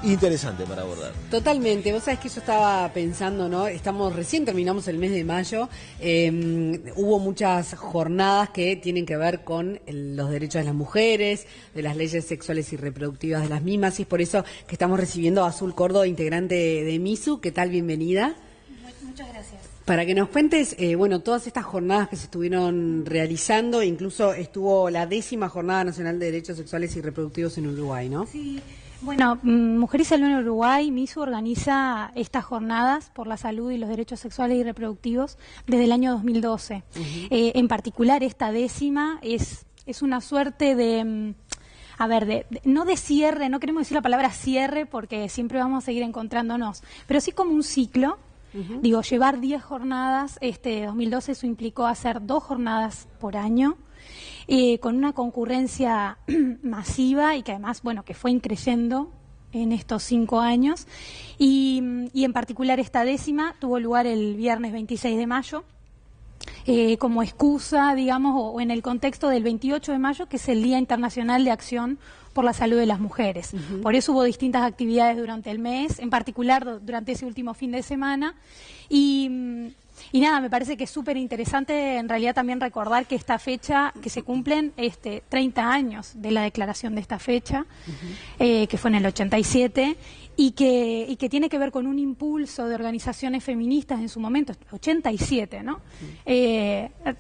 interesante para abordar. Totalmente, vos sabés que yo estaba pensando, ¿no? Recién terminamos el mes de mayo, hubo muchas jornadas que tienen que ver con los derechos de las mujeres, de las leyes sexuales y reproductivas de las mismas, y es por eso que estamos recibiendo a Azul Córdoba, integrante de MISU. ¿Qué tal? Bienvenida. Muchas gracias. Para que nos cuentes, todas estas jornadas que se estuvieron realizando, incluso estuvo la 10ª Jornada Nacional de Derechos Sexuales y Reproductivos en Uruguay, ¿no? Sí. Bueno, Mujer y Salud en Uruguay, MISU, organiza estas jornadas por la salud y los derechos sexuales y reproductivos desde el año 2012. En particular, esta 10ª es una suerte de... no de cierre, no queremos decir la palabra cierre porque siempre vamos a seguir encontrándonos, pero sí como un ciclo. Digo, llevar 10 jornadas, 2012 eso implicó hacer 2 jornadas por año, con una concurrencia masiva y que además, que fue increyendo en estos 5 años. Y en particular esta 10ª tuvo lugar el viernes 26 de mayo, como excusa, digamos, o en el contexto del 28 de mayo, que es el Día Internacional de Acción por la Salud de las Mujeres. Por eso hubo distintas actividades durante el mes, en particular durante ese último fin de semana. Y nada, me parece que es súper interesante en realidad también recordar que esta fecha, que se cumplen 30 años de la declaración de esta fecha, que fue en el 87, y que tiene que ver con un impulso de organizaciones feministas en su momento, 87, ¿no?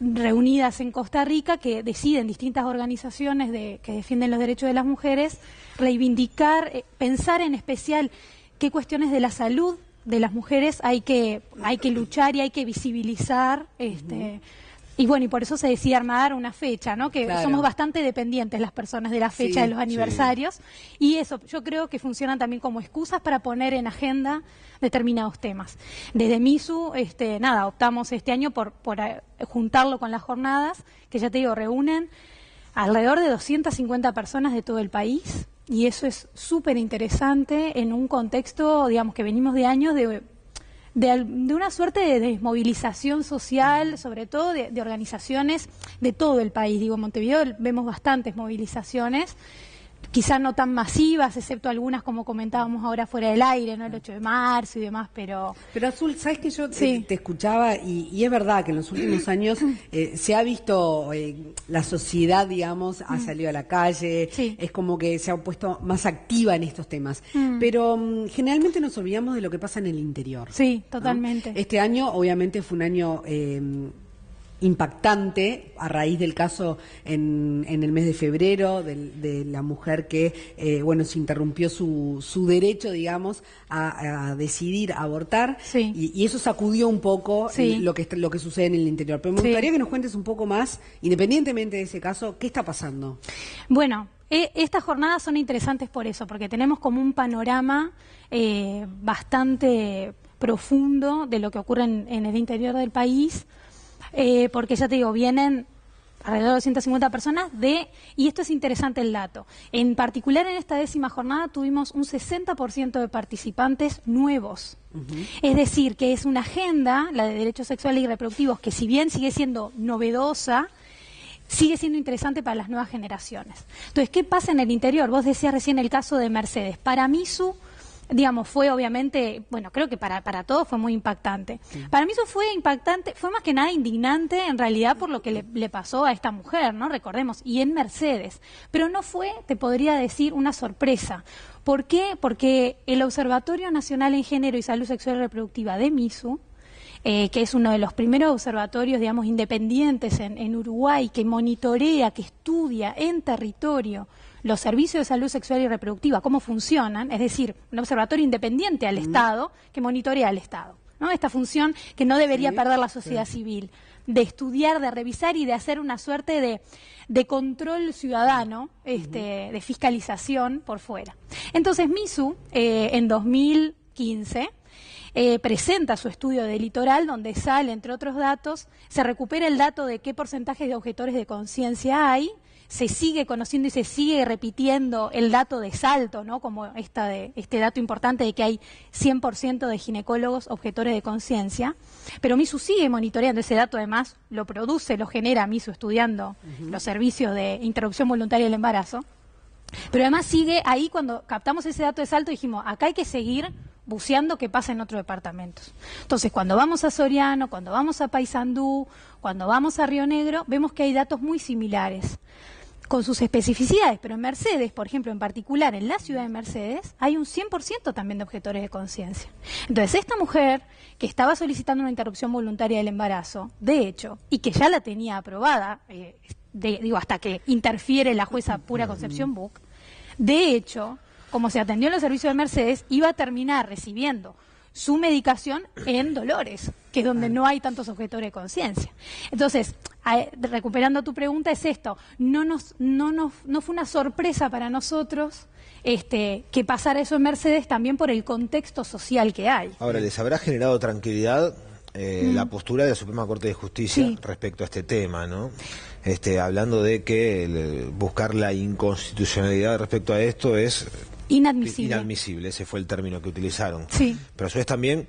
Reunidas en Costa Rica, que deciden distintas organizaciones que defienden los derechos de las mujeres, reivindicar, pensar en especial qué cuestiones de la salud de las mujeres hay que luchar y hay que visibilizar, y por eso se decide armar una fecha, ¿no? Que claro, somos bastante dependientes las personas de la fecha, de los aniversarios, y eso yo creo que funcionan también como excusas para poner en agenda determinados temas. Desde MISU, optamos este año por juntarlo con las jornadas, que ya te digo, reúnen alrededor de 250 personas de todo el país, y eso es súper interesante en un contexto, digamos, que venimos de años de una suerte de desmovilización social, sobre todo de organizaciones de todo el país. Digo, en Montevideo vemos bastantes movilizaciones, quizás no tan masivas, excepto algunas como comentábamos ahora fuera del aire, ¿no? El 8 de marzo y demás, pero Azul, ¿sabes que yo te escuchaba? Y es verdad que en los últimos años se ha visto, la sociedad, digamos, ha salido a la calle, es como que se ha puesto más activa en estos temas, pero generalmente nos olvidamos de lo que pasa en el interior. Sí, totalmente. ¿No? Este año, obviamente, fue un año impactante a raíz del caso en el mes de febrero de la mujer que se interrumpió su derecho, digamos, a decidir abortar, y eso sacudió un poco lo que sucede en el interior. Pero me gustaría que nos cuentes un poco más, independientemente de ese caso, ¿qué está pasando? Bueno, estas jornadas son interesantes por eso, porque tenemos como un panorama bastante profundo de lo que ocurre en el interior del país. Porque ya te digo, vienen alrededor de 250 personas y esto es interesante el dato, en particular en esta 10ª jornada tuvimos un 60% de participantes nuevos, es decir, que es una agenda, la de derechos sexuales y reproductivos, que si bien sigue siendo novedosa, sigue siendo interesante para las nuevas generaciones. Entonces, ¿qué pasa en el interior? Vos decías recién el caso de Mercedes. Para MISU, digamos, fue obviamente, creo que para todos fue muy impactante. Para mí eso fue impactante, fue más que nada indignante en realidad por lo que le pasó a esta mujer, ¿no? Recordemos, y en Mercedes. Pero no fue, te podría decir, una sorpresa. ¿Por qué? Porque el Observatorio Nacional en Género y Salud Sexual y Reproductiva de MISU, que es uno de los primeros observatorios, digamos, independientes en Uruguay, que monitorea, que estudia en territorio los servicios de salud sexual y reproductiva, cómo funcionan, es decir, un observatorio independiente al Estado, que monitorea al Estado, ¿no? Esta función que no debería perder la sociedad civil, de estudiar, de revisar y de hacer una suerte de control ciudadano, de fiscalización por fuera. Entonces MISU, en 2015, presenta su estudio de litoral, donde sale, entre otros datos, se recupera el dato de qué porcentaje de objetores de conciencia hay, se sigue conociendo y se sigue repitiendo el dato de Salto, ¿no? Como este dato importante de que hay 100% de ginecólogos objetores de conciencia, pero MISU sigue monitoreando ese dato, además lo produce, lo genera MISU estudiando los servicios de interrupción voluntaria del embarazo. Pero además sigue ahí, cuando captamos ese dato de Salto, dijimos, acá hay que seguir buceando qué pasa en otros departamentos. Entonces, cuando vamos a Soriano, cuando vamos a Paysandú, cuando vamos a Río Negro, vemos que hay datos muy similares, con sus especificidades, pero en Mercedes, por ejemplo, en particular en la ciudad de Mercedes, hay un 100% también de objetores de conciencia. Entonces, esta mujer que estaba solicitando una interrupción voluntaria del embarazo, de hecho, y que ya la tenía aprobada, hasta que interfiere la jueza Pura Concepción Buch, de hecho, como se atendió en los servicios de Mercedes, iba a terminar recibiendo su medicación en Dolores, que es donde no hay tantos objetores de conciencia. Entonces, recuperando tu pregunta, es esto, no fue una sorpresa para nosotros que pasara eso en Mercedes, también por el contexto social que hay. Ahora, ¿les habrá generado tranquilidad la postura de la Suprema Corte de Justicia respecto a este tema, ¿no? Hablando de que buscar la inconstitucionalidad respecto a esto es inadmisible, ese fue el término que utilizaron. Sí. Pero a su vez también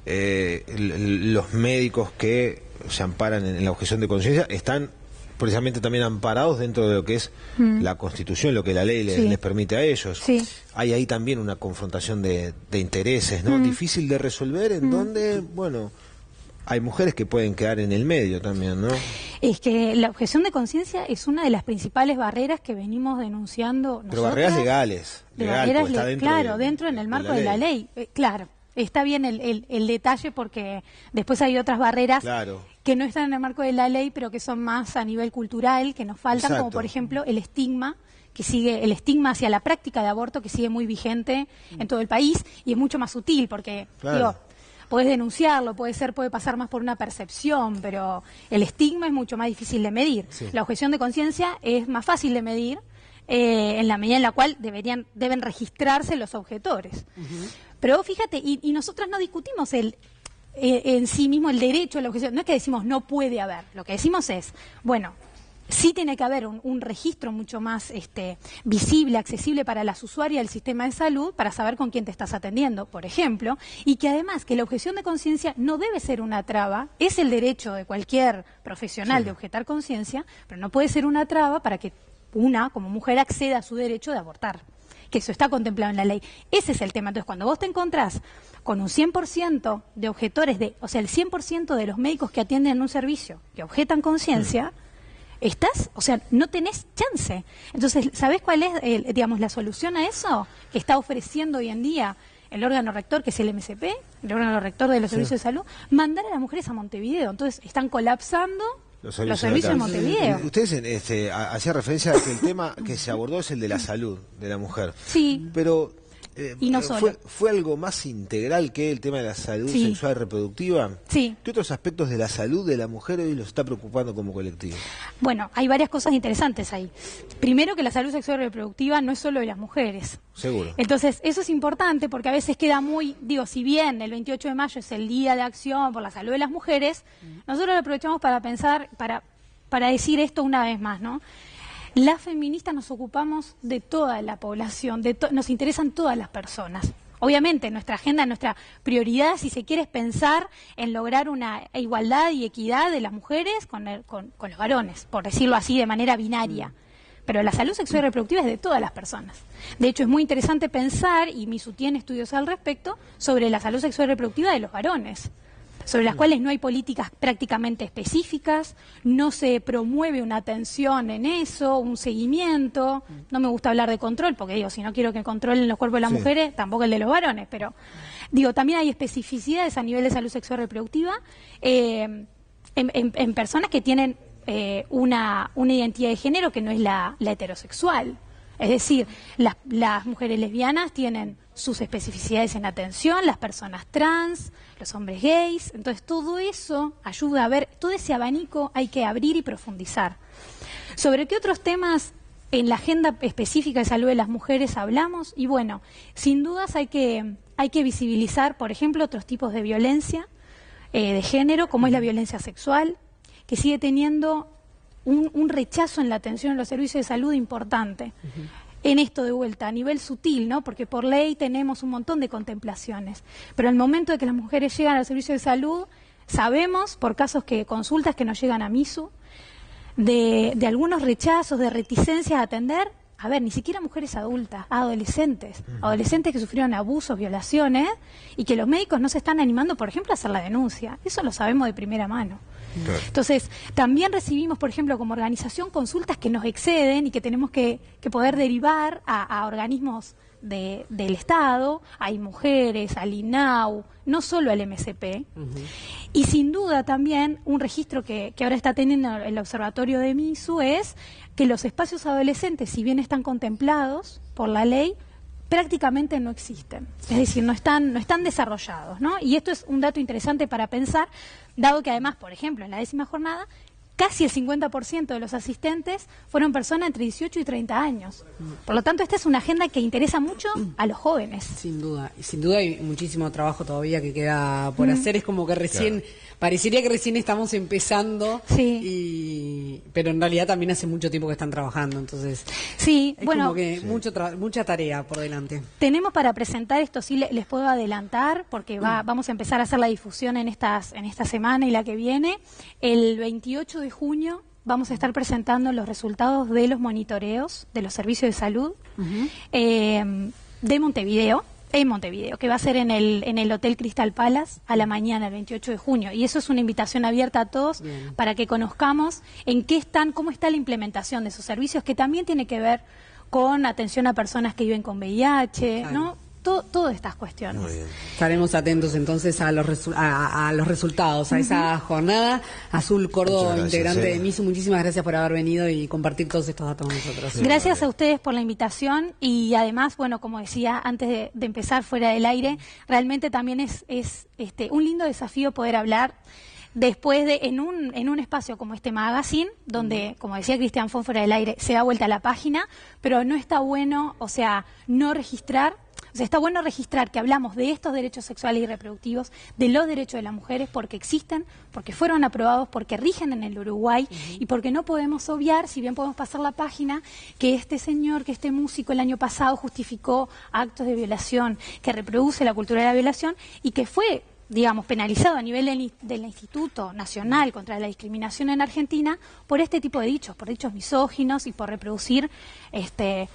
los médicos que se amparan en la objeción de conciencia están precisamente también amparados dentro de lo que es la Constitución, lo que la ley les permite a ellos. Sí. Hay ahí también una confrontación de intereses, ¿no? Difícil de resolver, en donde, bueno, hay mujeres que pueden quedar en el medio también, ¿no? Es que la objeción de conciencia es una de las principales barreras que venimos denunciando nosotros. Pero barreras legales. Dentro en el marco de la ley. Claro, está bien el detalle, porque después hay otras barreras que no están en el marco de la ley, pero que son más a nivel cultural, que nos faltan, como por ejemplo el estigma hacia la práctica de aborto, que sigue muy vigente en todo el país, y es mucho más sutil, porque podés denunciarlo, puede pasar más por una percepción, pero el estigma es mucho más difícil de medir. Sí. La objeción de conciencia es más fácil de medir, en la medida en la cual deben registrarse los objetores. Pero fíjate, y nosotros no discutimos en sí mismo el derecho a la objeción, no es que decimos no puede haber, lo que decimos es, bueno, sí tiene que haber un registro mucho más visible, accesible para las usuarias del sistema de salud, para saber con quién te estás atendiendo, por ejemplo, y que además que la objeción de conciencia no debe ser una traba, es el derecho de cualquier profesional de objetar conciencia, pero no puede ser una traba para que una, como mujer, acceda a su derecho de abortar, que eso está contemplado en la ley. Ese es el tema. Entonces, cuando vos te encontrás con un 100% de objetores, el 100% de los médicos que atienden en un servicio que objetan conciencia, no tenés chance. Entonces, ¿sabés cuál es, la solución a eso que está ofreciendo hoy en día el órgano rector, que es el MSP, el órgano rector de los servicios de salud? Mandar a las mujeres a Montevideo. Entonces, están colapsando los servicios de Montevideo. Ustedes hacían referencia a que el tema que se abordó es el de la salud de la mujer. Sí. Pero y no solo. ¿Fue algo más integral que el tema de la salud sexual y reproductiva? Sí. ¿Qué otros aspectos de la salud de la mujer hoy los está preocupando como colectivo? Bueno, hay varias cosas interesantes ahí. Primero, que la salud sexual y reproductiva no es solo de las mujeres. Seguro. Entonces, eso es importante, porque a veces queda si bien el 28 de mayo es el Día de Acción por la Salud de las Mujeres, nosotros lo aprovechamos para pensar, para decir esto una vez más, ¿no? Las feministas nos ocupamos de toda la población, nos interesan todas las personas. Obviamente, nuestra agenda, nuestra prioridad, si se quiere, es pensar en lograr una igualdad y equidad de las mujeres con los varones, por decirlo así, de manera binaria. Pero la salud sexual y reproductiva es de todas las personas. De hecho, es muy interesante pensar, y Misu tiene estudios al respecto, sobre la salud sexual y reproductiva de los varones, sobre las cuales no hay políticas prácticamente específicas, no se promueve una atención en eso, un seguimiento. No me gusta hablar de control, porque si no quiero que controlen los cuerpos de las mujeres, tampoco el de los varones, pero también hay especificidades a nivel de salud sexual y reproductiva en personas que tienen una identidad de género que no es la heterosexual. Es decir, las mujeres lesbianas tienen sus especificidades en atención, las personas trans, los hombres gays. Entonces, todo eso ayuda a ver, todo ese abanico hay que abrir y profundizar. ¿Sobre qué otros temas en la agenda específica de salud de las mujeres hablamos? Y bueno, sin dudas hay que visibilizar, por ejemplo, otros tipos de violencia de género, como es la violencia sexual, que sigue teniendo un rechazo en la atención en los servicios de salud importante. En esto de vuelta, a nivel sutil, ¿no? Porque por ley tenemos un montón de contemplaciones, pero al momento de que las mujeres llegan al servicio de salud, sabemos, por consultas que nos llegan a Misu, de algunos rechazos, de reticencias a atender, a ver, ni siquiera mujeres adultas, adolescentes que sufrieron abusos, violaciones, y que los médicos no se están animando, por ejemplo, a hacer la denuncia. Eso lo sabemos de primera mano. Claro. Entonces, también recibimos, por ejemplo, como organización, consultas que nos exceden y que tenemos que poder derivar a organismos del Estado, hay mujeres, al INAU, no solo al MSP, y sin duda también un registro que ahora está teniendo el Observatorio de MISU es que los espacios adolescentes, si bien están contemplados por la ley, prácticamente no existen, es decir, no están desarrollados, ¿no? Y esto es un dato interesante para pensar, dado que además, por ejemplo, en la 10ª jornada, casi el 50% de los asistentes fueron personas entre 18 y 30 años. Por lo tanto, esta es una agenda que interesa mucho a los jóvenes. Sin duda. Y sin duda hay muchísimo trabajo todavía que queda por hacer. Es como que recién, parecería que recién estamos empezando, pero en realidad también hace mucho tiempo que están trabajando. Entonces, es como que mucha tarea por delante. Tenemos para presentar esto, sí les puedo adelantar, porque vamos a empezar a hacer la difusión en esta semana y la que viene. El 28 de junio vamos a estar presentando los resultados de los monitoreos de los servicios de salud de Montevideo, que va a ser en el Hotel Crystal Palace a la mañana, el 28 de junio. Y eso es una invitación abierta a todos para que conozcamos cómo está la implementación de esos servicios, que también tiene que ver con atención a personas que viven con VIH, ¿no? Todas estas cuestiones. Estaremos atentos entonces a los resultados, a esa jornada. Azul Córdoba, integrante de MISU, muchísimas gracias por haber venido y compartir todos estos datos con nosotros. Gracias a ustedes por la invitación y además, bueno, como decía antes de empezar fuera del aire, realmente también es un lindo desafío poder hablar después en un espacio como este magazine, donde, como decía Cristian Fon fuera del aire, se da vuelta a la página, pero no está bueno, no registrar. Está bueno registrar que hablamos de estos derechos sexuales y reproductivos, de los derechos de las mujeres, porque existen, porque fueron aprobados, porque rigen en el Uruguay y porque no podemos obviar, si bien podemos pasar la página, que este músico el año pasado justificó actos de violación, que reproduce la cultura de la violación y que fue, digamos, penalizado a nivel del Instituto Nacional contra la Discriminación en Argentina por este tipo de dichos, por dichos misóginos y por reproducir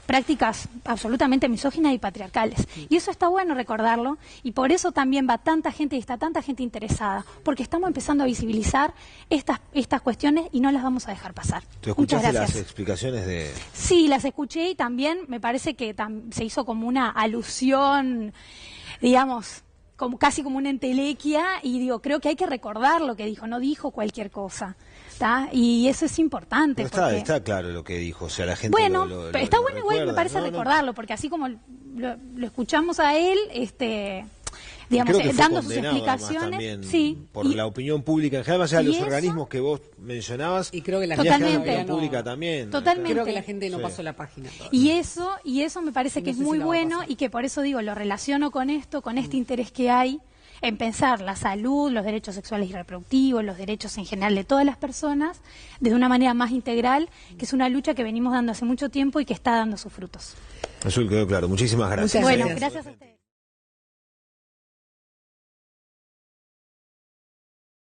prácticas absolutamente misóginas y patriarcales. Y eso está bueno recordarlo y por eso también va tanta gente y está tanta gente interesada, porque estamos empezando a visibilizar estas cuestiones y no las vamos a dejar pasar. ¿Tú escuchaste las explicaciones de...? Sí, las escuché y también me parece que se hizo como una alusión, digamos, casi como una entelequia, y digo, creo que hay que recordar lo que dijo, no dijo cualquier cosa, ¿tá? Y eso es importante. Está claro lo que dijo, la gente está bueno igual, me parece recordarlo, porque así como lo escuchamos a él, digamos, dando sus explicaciones, por la opinión pública en general, más allá de los organismos que vos mencionabas, y creo que la opinión pública también. Totalmente. Creo que la gente no pasó la página todavía. Y eso me parece que es muy bueno y que por eso digo, lo relaciono con esto, con este interés que hay en pensar la salud, los derechos sexuales y reproductivos, los derechos en general de todas las personas, de una manera más integral, que es una lucha que venimos dando hace mucho tiempo y que está dando sus frutos. Azul, quedó claro. Muchísimas gracias. Bueno, gracias a ustedes.